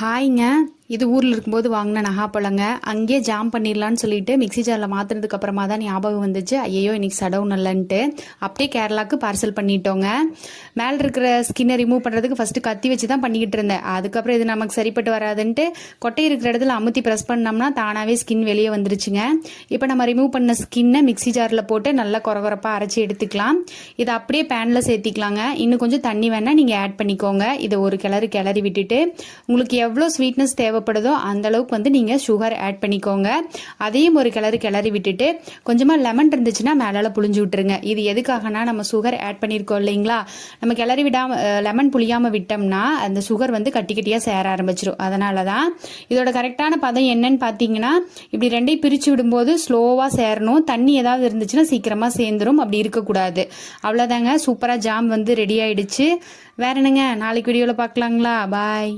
ஹாய்ங்க. இது ஊரில் இருக்கும்போது வாங்கின நகாப்பழங்க. அங்கேயே ஜாம் பண்ணிடலான்னு சொல்லிட்டு மிக்ஸி ஜாரில் மாற்றினதுக்கு அப்புறமா தான் ஞாபகம் வந்துச்சு, ஐயோ இன்னைக்கு சடவுன் இல்லைன்ட்டு. அப்படியே கேரளாவுக்கு பார்சல் பண்ணிட்டோங்க. மேலே இருக்கிற ஸ்கின்னை ரிமூவ் பண்ணுறதுக்கு ஃபஸ்ட்டு கத்தி வச்சு தான் பண்ணிக்கிட்டு இருந்தேன். அதுக்கப்புறம் இது நமக்கு சரிப்பட்டு வராதுன்ட்டு கொட்டை இருக்கிற இடத்துல அமுத்தி ப்ரெஸ் பண்ணோம்னா தானாகவே ஸ்கின் வெளியே வந்துருச்சுங்க. இப்போ நம்ம ரிமூவ் பண்ண ஸ்கின்னை மிக்ஸி ஜாரில் போட்டு நல்லா கொரகொரப்பாக அரைச்சி எடுத்துக்கலாம். இதை அப்படியே பேனில் சேர்த்திக்கலாங்க. இன்னும் கொஞ்சம் தண்ணி வேணால் நீங்கள் ஆட் பண்ணிக்கோங்க. இதை ஒரு கிளறி விட்டுட்டு உங்களுக்கு எவ்வளோ ஸ்வீட்னஸ் தேவைப்படுதோ அந்த அளவுக்கு வந்து நீங்கள் சுகர் ஆட் பண்ணிக்கோங்க. அதையும் ஒரு கிளறி விட்டுட்டு கொஞ்சமாக லெமன் இருந்துச்சுன்னா மேலால் புழிஞ்சு விட்டுருங்க. இது எதுக்காகனா, நம்ம சுகர் ஆட் பண்ணியிருக்கோம் இல்லைங்களா, நம்ம கிளறி விடாமல் லெமன் புளியாமல் விட்டோம்னா அந்த சுகர் வந்து கட்டி கட்டியாக சேர ஆரம்பிச்சிடும். அதனால தான் இதோட கரெக்டான பதம் என்னன்னு பார்த்தீங்கன்னா, இப்படி ரெண்டையும் பிரித்து விடும்போது ஸ்லோவாக சேரணும். தண்ணி ஏதாவது இருந்துச்சுன்னா சீக்கிரமாக சேர்ந்துடும். அப்படி இருக்கக்கூடாது. அவ்வளோதாங்க, சூப்பராக ஜாம் வந்து ரெடி ஆயிடுச்சு. வேற என்னங்க, நாளைக்கு வீடியோவில் பார்க்கலாங்களா? பாய்.